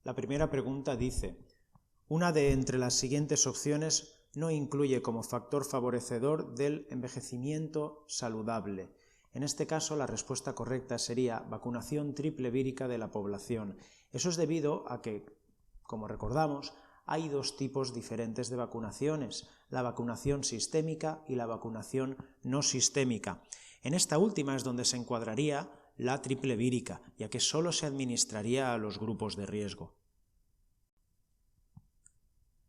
La primera pregunta dice: una de entre las siguientes opciones no incluye como factor favorecedor del envejecimiento saludable. En este caso, la respuesta correcta sería vacunación triple vírica de la población. Eso es debido a que, como recordamos, hay dos tipos diferentes de vacunaciones: la vacunación sistémica y la vacunación no sistémica. En esta última es donde se encuadraría la triple vírica, ya que solo se administraría a los grupos de riesgo.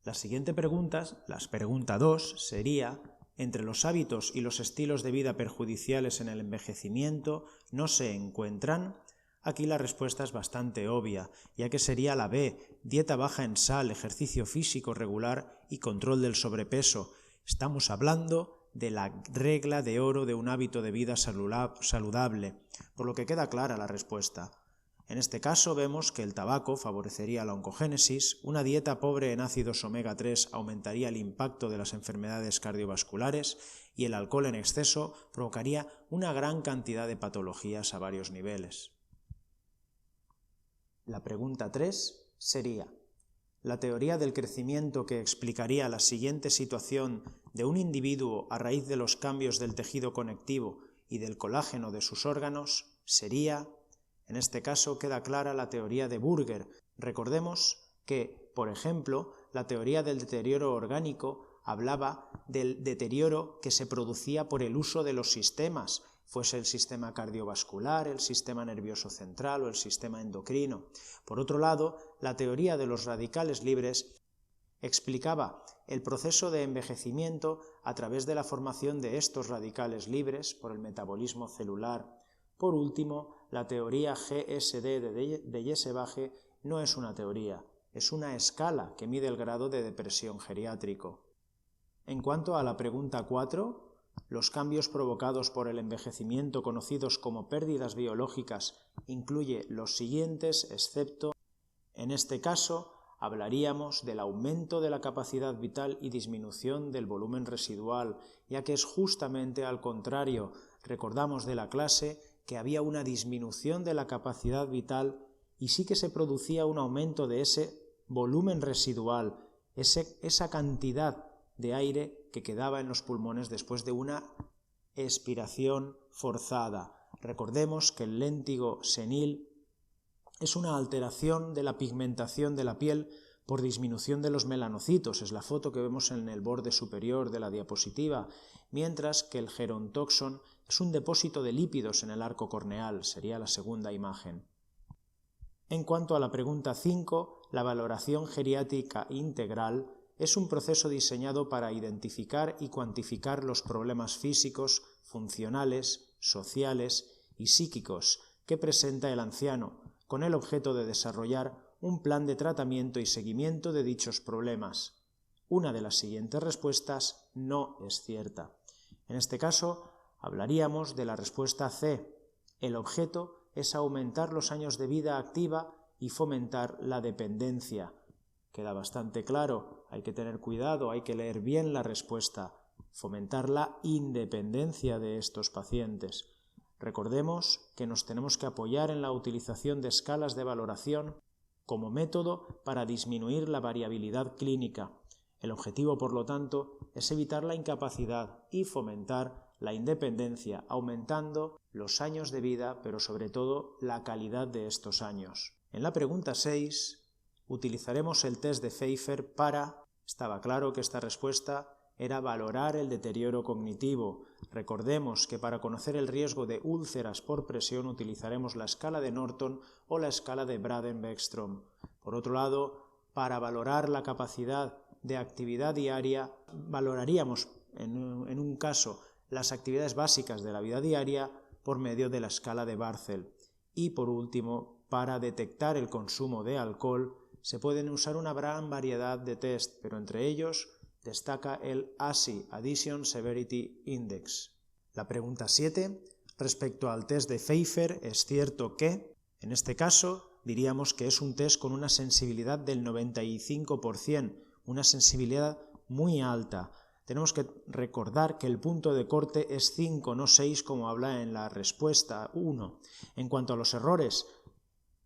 La siguiente pregunta, la pregunta 2, sería: entre los hábitos y los estilos de vida perjudiciales en el envejecimiento no se encuentran. Aquí la respuesta es bastante obvia, ya que sería la B: dieta baja en sal, ejercicio físico regular y control del sobrepeso. Estamos hablando de la regla de oro de un hábito de vida saludable, por lo que queda clara la respuesta. En este caso vemos que el tabaco favorecería la oncogénesis, una dieta pobre en ácidos omega 3 aumentaría el impacto de las enfermedades cardiovasculares y el alcohol en exceso provocaría una gran cantidad de patologías a varios niveles. La pregunta 3 sería: la teoría del crecimiento que explicaría la siguiente situación de un individuo a raíz de los cambios del tejido conectivo y del colágeno de sus órganos sería... En este caso queda clara la teoría de Burger. Recordemos que, por ejemplo, la teoría del deterioro orgánico hablaba del deterioro que se producía por el uso de los sistemas, fuese el sistema cardiovascular, el sistema nervioso central o el sistema endocrino. Por otro lado, la teoría de los radicales libres explicaba el proceso de envejecimiento a través de la formación de estos radicales libres por el metabolismo celular. Por último, la teoría GSD de Jessebache no es una teoría, es una escala que mide el grado de depresión geriátrico. En cuanto a la pregunta 4, los cambios provocados por el envejecimiento conocidos como pérdidas biológicas incluye los siguientes, excepto, en este caso, hablaríamos del aumento de la capacidad vital y disminución del volumen residual, ya que es justamente al contrario. Recordamos de la clase que había una disminución de la capacidad vital y sí que se producía un aumento de ese volumen residual, esa cantidad de aire que quedaba en los pulmones después de una expiración forzada. Recordemos que el léntigo senil es una alteración de la pigmentación de la piel por disminución de los melanocitos, es la foto que vemos en el borde superior de la diapositiva, mientras que el gerontoxon es un depósito de lípidos en el arco corneal, sería la segunda imagen. En cuanto a la pregunta 5, la valoración geriátrica integral es un proceso diseñado para identificar y cuantificar los problemas físicos, funcionales, sociales y psíquicos que presenta el anciano, con el objeto de desarrollar un plan de tratamiento y seguimiento de dichos problemas. Una de las siguientes respuestas no es cierta. En este caso, hablaríamos de la respuesta C. El objeto es aumentar los años de vida activa y fomentar la dependencia. Queda bastante claro, hay que tener cuidado, hay que leer bien la respuesta. Fomentar la independencia de estos pacientes. Recordemos que nos tenemos que apoyar en la utilización de escalas de valoración como método para disminuir la variabilidad clínica. El objetivo, por lo tanto, es evitar la incapacidad y fomentar la independencia, aumentando los años de vida, pero sobre todo la calidad de estos años. En la pregunta 6, utilizaremos el test de Pfeiffer para... Estaba claro que esta respuesta era valorar el deterioro cognitivo. Recordemos que para conocer el riesgo de úlceras por presión utilizaremos la escala de Norton o la escala de Braden-Beckstrom. Por otro lado, para valorar la capacidad de actividad diaria, valoraríamos en un caso las actividades básicas de la vida diaria por medio de la escala de Barthel. Y por último, para detectar el consumo de alcohol, se pueden usar una gran variedad de test, pero entre ellos destaca el ASI, Addition Severity Index. La pregunta 7, respecto al test de Pfeiffer, es cierto que, en este caso, diríamos que es un test con una sensibilidad del 95%, una sensibilidad muy alta. Tenemos que recordar que el punto de corte es 5, no 6, como habla en la respuesta 1. En cuanto a los errores,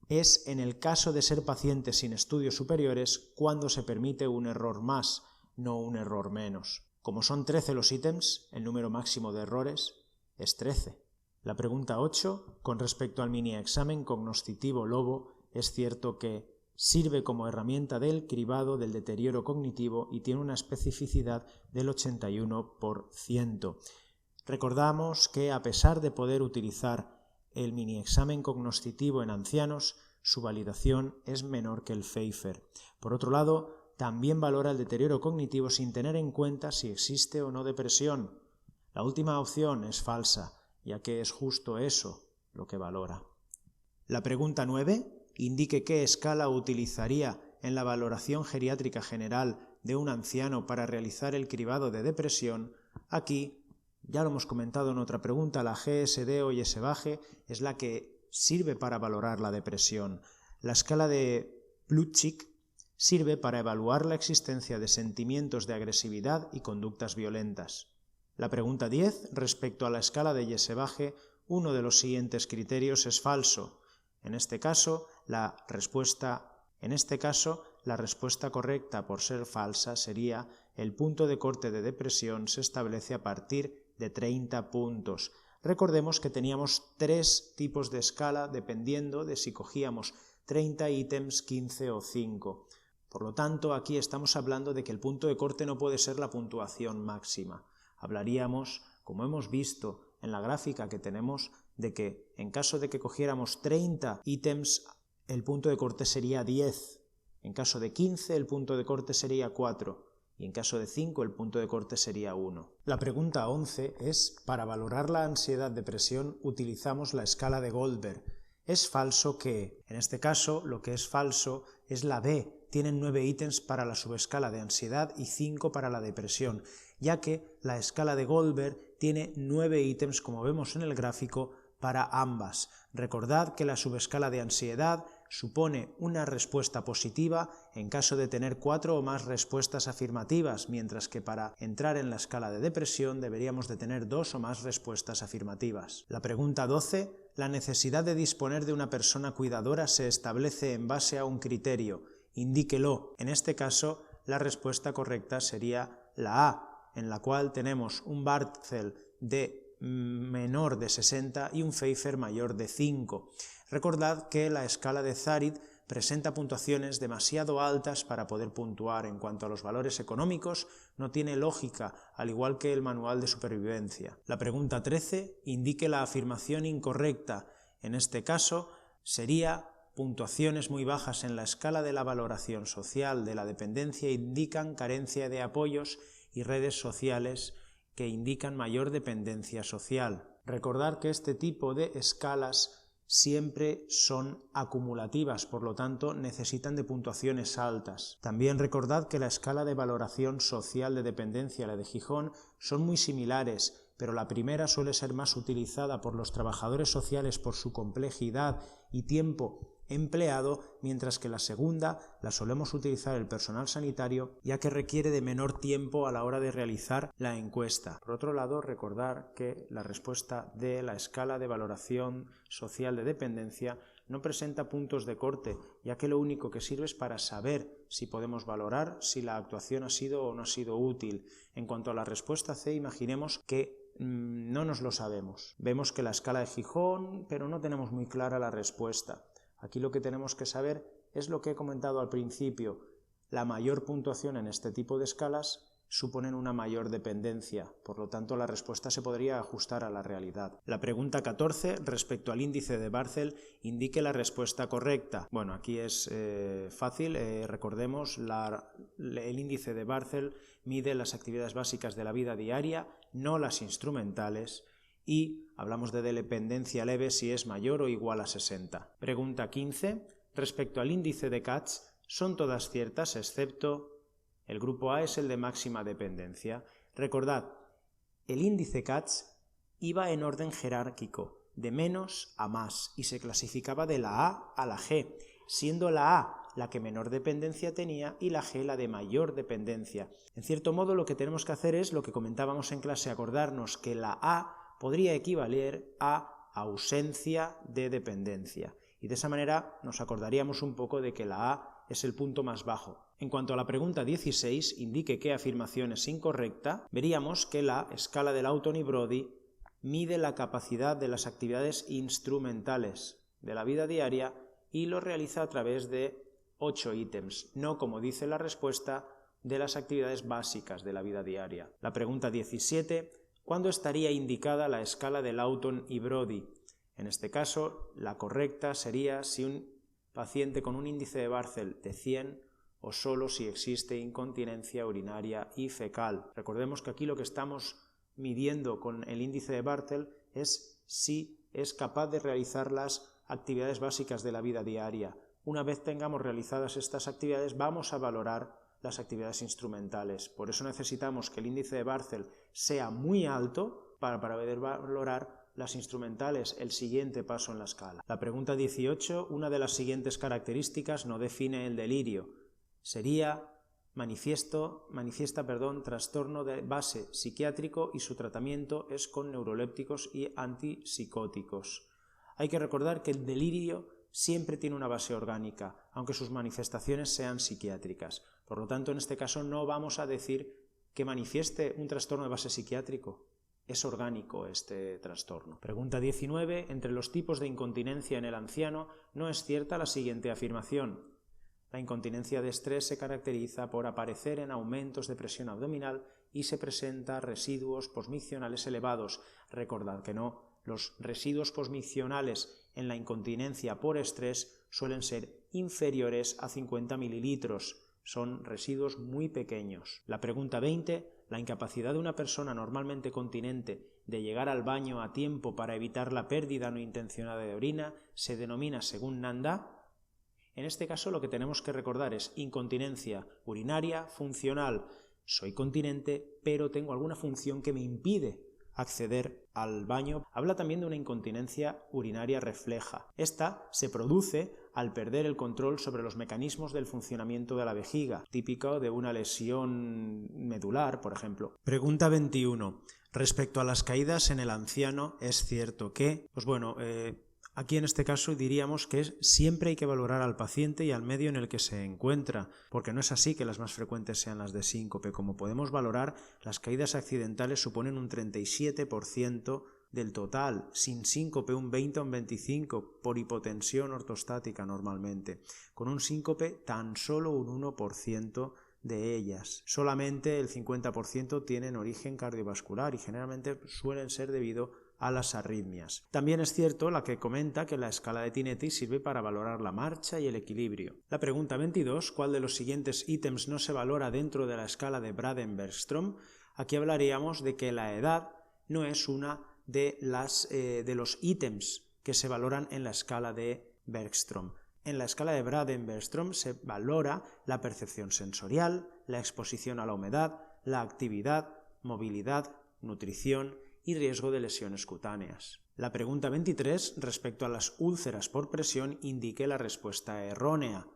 es en el caso de ser pacientes sin estudios superiores cuando se permite un error más, no un error menos. Como son 13 los ítems, el número máximo de errores es 13. La pregunta 8, con respecto al mini examen cognoscitivo Lobo, es cierto que sirve como herramienta del cribado del deterioro cognitivo y tiene una especificidad del 81%. Recordamos que a pesar de poder utilizar el mini examen cognoscitivo en ancianos, su validación es menor que el Pfeiffer. Por otro lado, también valora el deterioro cognitivo sin tener en cuenta si existe o no depresión. La última opción es falsa, ya que es justo eso lo que valora. La pregunta 9, indique qué escala utilizaría en la valoración geriátrica general de un anciano para realizar el cribado de depresión. Aquí, ya lo hemos comentado en otra pregunta, la GSD o ISBAGE es la que sirve para valorar la depresión. La escala de Plutchik sirve para evaluar la existencia de sentimientos de agresividad y conductas violentas. La pregunta 10, respecto a la escala de ISBAGE, uno de los siguientes criterios es falso. En este caso, la respuesta correcta por ser falsa sería: el punto de corte de depresión se establece a partir de 30 puntos. Recordemos que teníamos 3 tipos de escala dependiendo de si cogíamos 30 ítems, 15 o 5. Por lo tanto, aquí estamos hablando de que el punto de corte no puede ser la puntuación máxima. Hablaríamos, como hemos visto en la gráfica que tenemos, de que en caso de que cogiéramos 30 ítems, el punto de corte sería 10. En caso de 15, el punto de corte sería 4. Y en caso de 5, el punto de corte sería 1. La pregunta 11 es: para valorar la ansiedad-depresión utilizamos la escala de Goldberg. Es falso que, en este caso, lo que es falso es la B. Tienen 9 ítems para la subescala de ansiedad y 5 para la depresión, ya que la escala de Goldberg tiene 9 ítems, como vemos en el gráfico, para ambas. Recordad que la subescala de ansiedad supone una respuesta positiva en caso de tener 4 o más respuestas afirmativas, mientras que para entrar en la escala de depresión deberíamos de tener 2 o más respuestas afirmativas. La pregunta 12, la necesidad de disponer de una persona cuidadora se establece en base a un criterio. Indíquelo. En este caso, la respuesta correcta sería la A, en la cual tenemos un Barthel de menor de 60 y un Pfeiffer mayor de 5. Recordad que la escala de Zarid presenta puntuaciones demasiado altas para poder puntuar. En cuanto a los valores económicos, no tiene lógica, al igual que el manual de supervivencia. La pregunta 13, indique la afirmación incorrecta. En este caso, sería: puntuaciones muy bajas en la escala de la valoración social de la dependencia indican carencia de apoyos y redes sociales que indican mayor dependencia social. Recordar que este tipo de escalas siempre son acumulativas, por lo tanto necesitan de puntuaciones altas. También recordad que la escala de valoración social de dependencia y la de Gijón son muy similares, pero la primera suele ser más utilizada por los trabajadores sociales por su complejidad y tiempo empleado, mientras que la segunda la solemos utilizar el personal sanitario, ya que requiere de menor tiempo a la hora de realizar la encuesta. Por otro lado, recordar que la respuesta de la escala de valoración social de dependencia no presenta puntos de corte, ya que lo único que sirve es para saber si podemos valorar si la actuación ha sido o no ha sido útil. En cuanto a la respuesta C, imaginemos que no nos lo sabemos. Vemos que la escala de Gijón, pero no tenemos muy clara la respuesta. Aquí lo que tenemos que saber es lo que he comentado al principio. La mayor puntuación en este tipo de escalas suponen una mayor dependencia, por lo tanto la respuesta se podría ajustar a la realidad. La pregunta 14, respecto al índice de Barthel, indique la respuesta correcta. Bueno, aquí es fácil, recordemos, el índice de Barthel mide las actividades básicas de la vida diaria, no las instrumentales, y hablamos de dependencia leve si es mayor o igual a 60. Pregunta 15, respecto al índice de Katz, son todas ciertas excepto... El grupo A es el de máxima dependencia. Recordad, el índice Katz iba en orden jerárquico, de menos a más, y se clasificaba de la A a la G, siendo la A la que menor dependencia tenía y la G la de mayor dependencia. En cierto modo, lo que tenemos que hacer es lo que comentábamos en clase, acordarnos que la A podría equivaler a ausencia de dependencia y de esa manera nos acordaríamos un poco de que la A es el punto más bajo. En cuanto a la pregunta 16, indique qué afirmación es incorrecta, veríamos que la escala de Lawton y Brody mide la capacidad de las actividades instrumentales de la vida diaria y lo realiza a través de 8 ítems, no como dice la respuesta de las actividades básicas de la vida diaria. La pregunta 17, ¿cuándo estaría indicada la escala de Lawton y Brody? En este caso, la correcta sería si un paciente con un índice de Barthel de 100 o solo si existe incontinencia urinaria y fecal. Recordemos que aquí lo que estamos midiendo con el índice de Barthel es si es capaz de realizar las actividades básicas de la vida diaria. Una vez tengamos realizadas estas actividades, vamos a valorar las actividades instrumentales. Por eso necesitamos que el índice de Barthel sea muy alto para poder valorar las instrumentales, el siguiente paso en la escala. La pregunta 18, una de las siguientes características no define el delirio. Sería manifiesta trastorno de base psiquiátrico y su tratamiento es con neurolépticos y antipsicóticos. Hay que recordar que el delirio siempre tiene una base orgánica, aunque sus manifestaciones sean psiquiátricas. Por lo tanto, en este caso no vamos a decir que manifieste un trastorno de base psiquiátrico. Es orgánico este trastorno. Pregunta 19. Entre los tipos de incontinencia en el anciano no es cierta la siguiente afirmación. La incontinencia de estrés se caracteriza por aparecer en aumentos de presión abdominal y se presenta residuos posmiccionales elevados. Recordad que no. Los residuos posmiccionales en la incontinencia por estrés suelen ser inferiores a 50 mililitros. Son residuos muy pequeños. La pregunta 20. La incapacidad de una persona normalmente continente de llegar al baño a tiempo para evitar la pérdida no intencionada de orina se denomina, según Nanda, en este caso lo que tenemos que recordar es incontinencia urinaria funcional. Soy continente, pero tengo alguna función que me impide acceder al baño. Habla también de una incontinencia urinaria refleja. Esta se produce al perder el control sobre los mecanismos del funcionamiento de la vejiga, típico de una lesión medular, por ejemplo. Pregunta 21. Respecto a las caídas en el anciano, ¿es cierto que? Aquí en este caso diríamos que siempre hay que valorar al paciente y al medio en el que se encuentra, porque no es así que las más frecuentes sean las de síncope. Como podemos valorar, las caídas accidentales suponen un 37% del total, sin síncope un 20 o un 25%, por hipotensión ortostática normalmente. Con un síncope tan solo un 1% de ellas. Solamente el 50% tienen origen cardiovascular y generalmente suelen ser debido a las arritmias. También es cierto la que comenta que la escala de Tinetti sirve para valorar la marcha y el equilibrio. La pregunta 22, ¿cuál de los siguientes ítems no se valora dentro de la escala de Braden-Bergstrom? Aquí hablaríamos de que la edad no es una de los ítems que se valoran en la escala de Bergstrom. En la escala de Braden-Bergstrom se valora la percepción sensorial, la exposición a la humedad, la actividad, movilidad, nutrición y riesgo de lesiones cutáneas. La pregunta 23, respecto a las úlceras por presión, indique la respuesta errónea.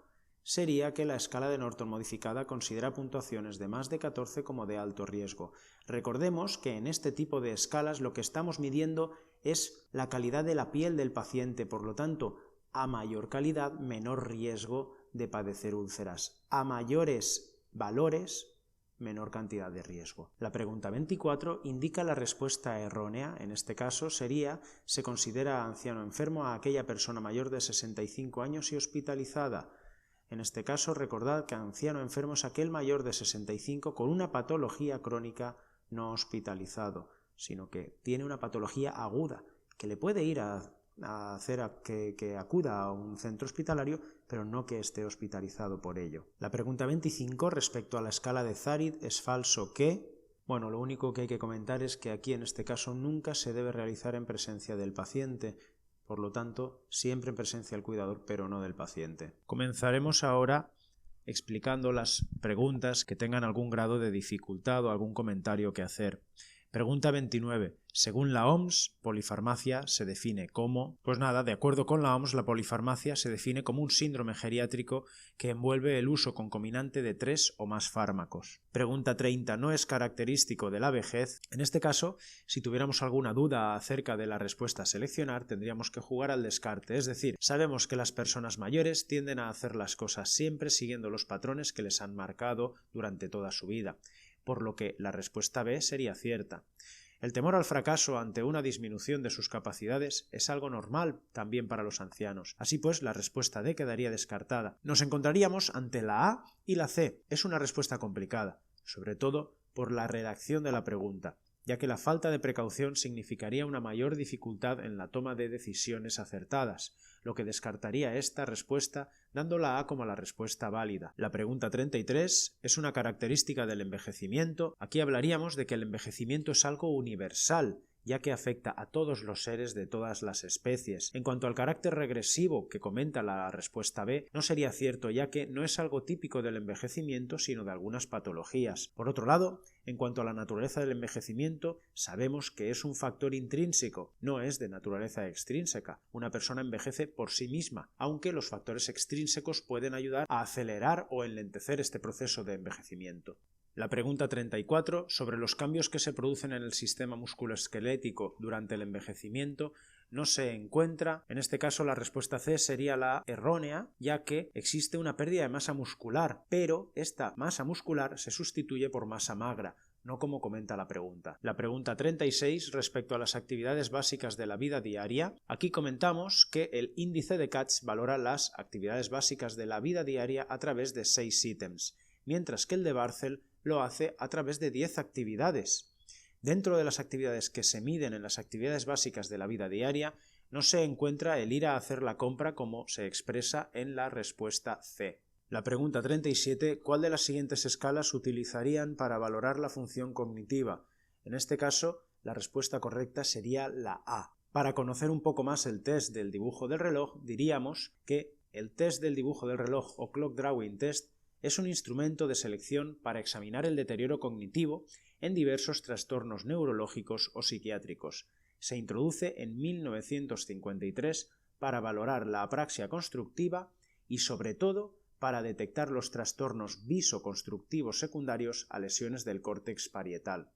Sería que la escala de Norton modificada considera puntuaciones de más de 14 como de alto riesgo. Recordemos que en este tipo de escalas lo que estamos midiendo es la calidad de la piel del paciente, por lo tanto, a mayor calidad, menor riesgo de padecer úlceras. A mayores valores, menor cantidad de riesgo. La pregunta 24 indica la respuesta errónea. En este caso se considera anciano enfermo a aquella persona mayor de 65 años y hospitalizada. En este caso, recordad que anciano enfermo es aquel mayor de 65 con una patología crónica no hospitalizado, sino que tiene una patología aguda, que le puede ir a hacer que acuda a un centro hospitalario, pero no que esté hospitalizado por ello. La pregunta 25, respecto a la escala de Zarid, ¿es falso que? Bueno, lo único que hay que comentar es que aquí en este caso nunca se debe realizar en presencia del paciente, por lo tanto, siempre en presencia del cuidador, pero no del paciente. Comenzaremos ahora explicando las preguntas que tengan algún grado de dificultad o algún comentario que hacer. Pregunta 29. Según la OMS, polifarmacia se define como... Pues nada, de acuerdo con la OMS, la polifarmacia se define como un síndrome geriátrico que envuelve el uso concomitante de 3 o más fármacos. Pregunta 30. ¿No es característico de la vejez? En este caso, si tuviéramos alguna duda acerca de la respuesta a seleccionar, tendríamos que jugar al descarte, es decir, sabemos que las personas mayores tienden a hacer las cosas siempre siguiendo los patrones que les han marcado durante toda su vida, por lo que la respuesta B sería cierta. El temor al fracaso ante una disminución de sus capacidades es algo normal también para los ancianos. Así pues, la respuesta D quedaría descartada. Nos encontraríamos ante la A y la C. Es una respuesta complicada, sobre todo por la redacción de la pregunta, ya que la falta de precaución significaría una mayor dificultad en la toma de decisiones acertadas, lo que descartaría esta respuesta dando la A como la respuesta válida. La pregunta 33 es una característica del envejecimiento. Aquí hablaríamos de que el envejecimiento es algo universal, ya que afecta a todos los seres de todas las especies. En cuanto al carácter regresivo que comenta la respuesta B, no sería cierto, ya que no es algo típico del envejecimiento, sino de algunas patologías. Por otro lado, en cuanto a la naturaleza del envejecimiento, sabemos que es un factor intrínseco, no es de naturaleza extrínseca. Una persona envejece por sí misma, aunque los factores extrínsecos pueden ayudar a acelerar o enlentecer este proceso de envejecimiento. La pregunta 34, sobre los cambios que se producen en el sistema musculoesquelético durante el envejecimiento, no se encuentra. En este caso la respuesta C sería la errónea, ya que existe una pérdida de masa muscular, pero esta masa muscular se sustituye por masa magra, no como comenta la pregunta. La pregunta 36, respecto a las actividades básicas de la vida diaria, aquí comentamos que el índice de Katz valora las actividades básicas de la vida diaria a través de 6 ítems, mientras que el de Barthel lo hace a través de 10 actividades. Dentro de las actividades que se miden en las actividades básicas de la vida diaria, no se encuentra el ir a hacer la compra como se expresa en la respuesta C. La pregunta 37, ¿cuál de las siguientes escalas utilizarían para valorar la función cognitiva? En este caso, la respuesta correcta sería la A. Para conocer un poco más el test del dibujo del reloj, diríamos que el test del dibujo del reloj o Clock Drawing Test es un instrumento de selección para examinar el deterioro cognitivo en diversos trastornos neurológicos o psiquiátricos. Se introduce en 1953 para valorar la apraxia constructiva y, sobre todo, para detectar los trastornos visoconstructivos secundarios a lesiones del córtex parietal.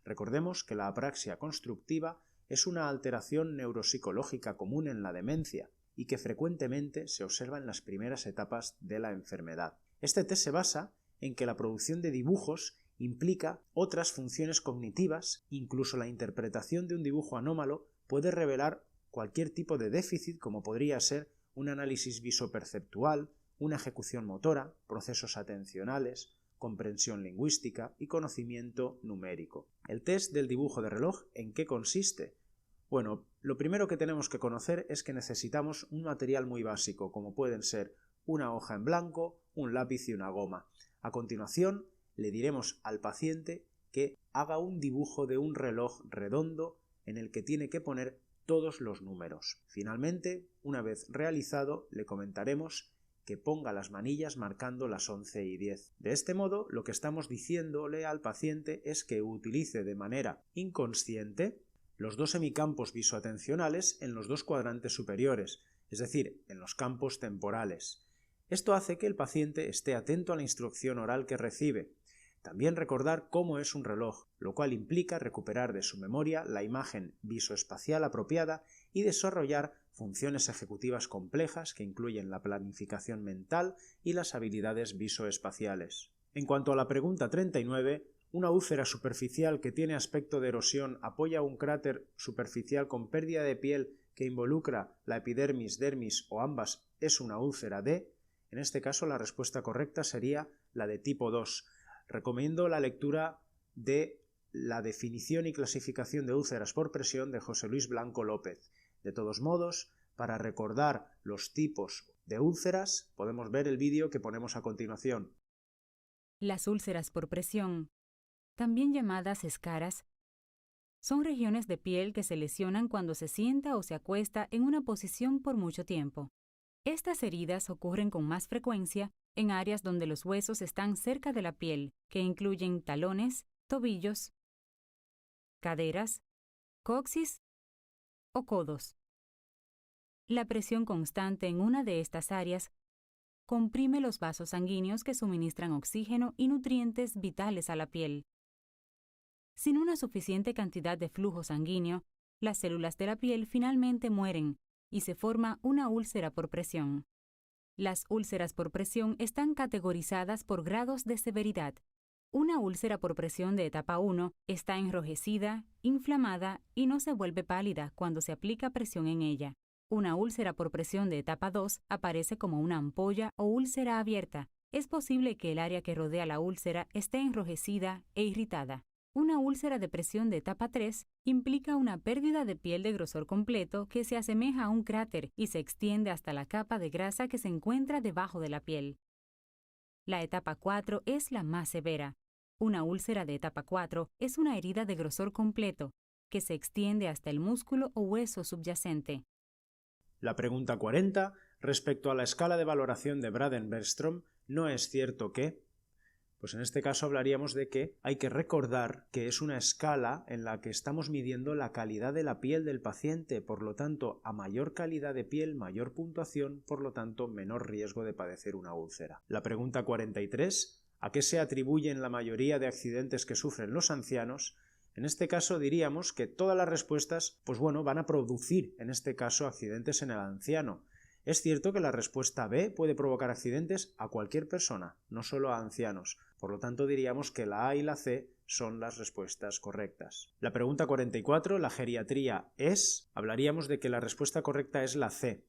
Recordemos que la apraxia constructiva es una alteración neuropsicológica común en la demencia y que frecuentemente se observa en las primeras etapas de la enfermedad. Este test se basa en que la producción de dibujos implica otras funciones cognitivas, incluso la interpretación de un dibujo anómalo puede revelar cualquier tipo de déficit como podría ser un análisis visoperceptual, una ejecución motora, procesos atencionales, comprensión lingüística y conocimiento numérico. ¿El test del dibujo de reloj en qué consiste? Bueno, lo primero que tenemos que conocer es que necesitamos un material muy básico, como pueden ser una hoja en blanco, un lápiz y una goma. A continuación, le diremos al paciente que haga un dibujo de un reloj redondo en el que tiene que poner todos los números. Finalmente, una vez realizado, le comentaremos que ponga las manillas marcando las 11 y 10. De este modo, lo que estamos diciéndole al paciente es que utilice de manera inconsciente los dos semicampos visoatencionales en los dos cuadrantes superiores, es decir, en los campos temporales. Esto hace que el paciente esté atento a la instrucción oral que recibe. También recordar cómo es un reloj, lo cual implica recuperar de su memoria la imagen visoespacial apropiada y desarrollar funciones ejecutivas complejas que incluyen la planificación mental y las habilidades visoespaciales. En cuanto a la pregunta 39, una úlcera superficial que tiene aspecto de erosión apoya un cráter superficial con pérdida de piel que involucra la epidermis, dermis o ambas es una úlcera D. En este caso la respuesta correcta sería la de tipo 2. Recomiendo la lectura de la definición y clasificación de úlceras por presión de José Luis Blanco López. De todos modos, para recordar los tipos de úlceras, podemos ver el vídeo que ponemos a continuación. Las úlceras por presión, también llamadas escaras, son regiones de piel que se lesionan cuando se sienta o se acuesta en una posición por mucho tiempo. Estas heridas ocurren con más frecuencia en áreas donde los huesos están cerca de la piel, que incluyen talones, tobillos, caderas, coxis o codos. La presión constante en una de estas áreas comprime los vasos sanguíneos que suministran oxígeno y nutrientes vitales a la piel. Sin una suficiente cantidad de flujo sanguíneo, las células de la piel finalmente mueren y se forma una úlcera por presión. Las úlceras por presión están categorizadas por grados de severidad. Una úlcera por presión de etapa 1 está enrojecida, inflamada y no se vuelve pálida cuando se aplica presión en ella. Una úlcera por presión de etapa 2 aparece como una ampolla o úlcera abierta. Es posible que el área que rodea la úlcera esté enrojecida e irritada. Una úlcera de presión de etapa 3 implica una pérdida de piel de grosor completo que se asemeja a un cráter y se extiende hasta la capa de grasa que se encuentra debajo de la piel. La etapa 4 es la más severa. Una úlcera de etapa 4 es una herida de grosor completo que se extiende hasta el músculo o hueso subyacente. La pregunta 40, respecto a la escala de valoración de Braden-Bergstrom, ¿no es cierto que? Pues en este caso hablaríamos de que hay que recordar que es una escala en la que estamos midiendo la calidad de la piel del paciente, por lo tanto, a mayor calidad de piel, mayor puntuación, por lo tanto, menor riesgo de padecer una úlcera. La pregunta 43, ¿a qué se atribuyen la mayoría de accidentes que sufren los ancianos? En este caso diríamos que todas las respuestas, van a producir, en este caso, accidentes en el anciano. Es cierto que la respuesta B puede provocar accidentes a cualquier persona, no solo a ancianos. Por lo tanto, diríamos que la A y la C son las respuestas correctas. La pregunta 44, la geriatría es, hablaríamos de que la respuesta correcta es la C.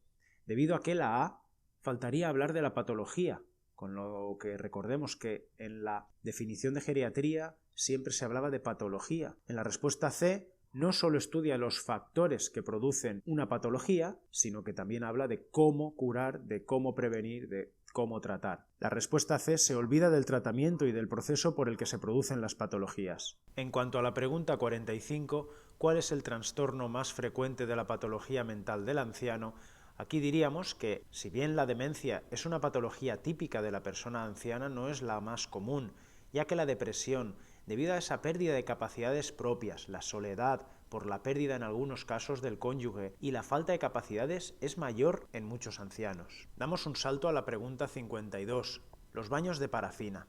Debido a que la A faltaría hablar de la patología, con lo que recordemos que en la definición de geriatría siempre se hablaba de patología. En la respuesta C no solo estudia los factores que producen una patología, sino que también habla de cómo curar, de cómo prevenir, de cómo tratar. La respuesta C se olvida del tratamiento y del proceso por el que se producen las patologías. En cuanto a la pregunta 45, ¿cuál es el trastorno más frecuente de la patología mental del anciano? Aquí diríamos que, si bien la demencia es una patología típica de la persona anciana, no es la más común, ya que la depresión, debido a esa pérdida de capacidades propias, la soledad, por la pérdida en algunos casos del cónyuge y la falta de capacidades es mayor en muchos ancianos. Damos un salto a la pregunta 52, los baños de parafina.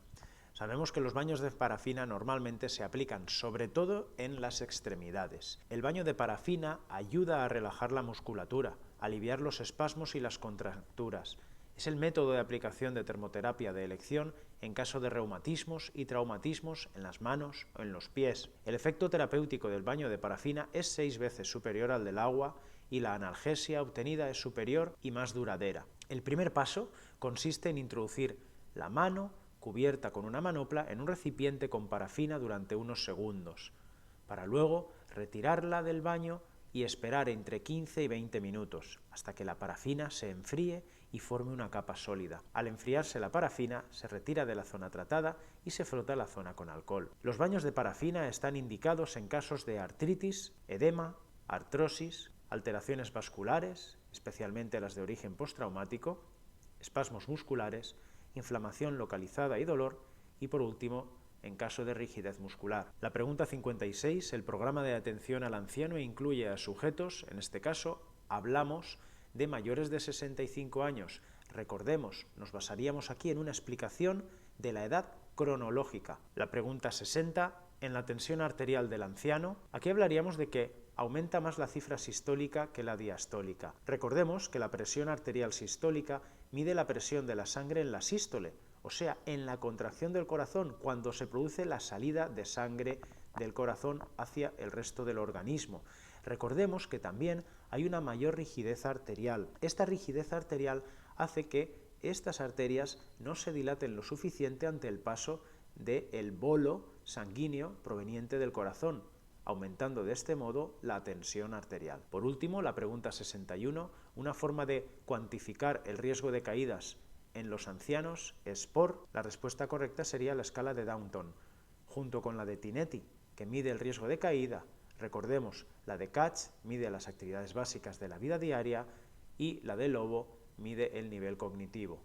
Sabemos que los baños de parafina normalmente se aplican sobre todo en las extremidades. El baño de parafina ayuda a relajar la musculatura, aliviar los espasmos y las contracturas. Es el método de aplicación de termoterapia de elección en caso de reumatismos y traumatismos en las manos o en los pies. El efecto terapéutico del baño de parafina es 6 veces superior al del agua y la analgesia obtenida es superior y más duradera. El primer paso consiste en introducir la mano cubierta con una manopla en un recipiente con parafina durante unos segundos, para luego retirarla del baño y esperar entre 15 y 20 minutos, hasta que la parafina se enfríe y forme una capa sólida. Al enfriarse la parafina, se retira de la zona tratada y se frota la zona con alcohol. Los baños de parafina están indicados en casos de artritis, edema, artrosis, alteraciones vasculares, especialmente las de origen postraumático, espasmos musculares, inflamación localizada y dolor, y por último, en caso de rigidez muscular. La pregunta 56, el programa de atención al anciano incluye a sujetos, en este caso, hablamos de mayores de 65 años. Recordemos, nos basaríamos aquí en una explicación de la edad cronológica. La pregunta 60, en la tensión arterial del anciano, aquí hablaríamos de que aumenta más la cifra sistólica que la diastólica. Recordemos que la presión arterial sistólica mide la presión de la sangre en la sístole, o sea, en la contracción del corazón, cuando se produce la salida de sangre del corazón hacia el resto del organismo. Recordemos que también hay una mayor rigidez arterial. Esta rigidez arterial hace que estas arterias no se dilaten lo suficiente ante el paso del bolo sanguíneo proveniente del corazón, aumentando de este modo la tensión arterial. Por último, la pregunta 61, una forma de cuantificar el riesgo de caídas en los ancianos es por, la respuesta correcta sería la escala de Downton, junto con la de Tinetti, que mide el riesgo de caída. Recordemos, la de Katz mide las actividades básicas de la vida diaria y la de Lobo mide el nivel cognitivo.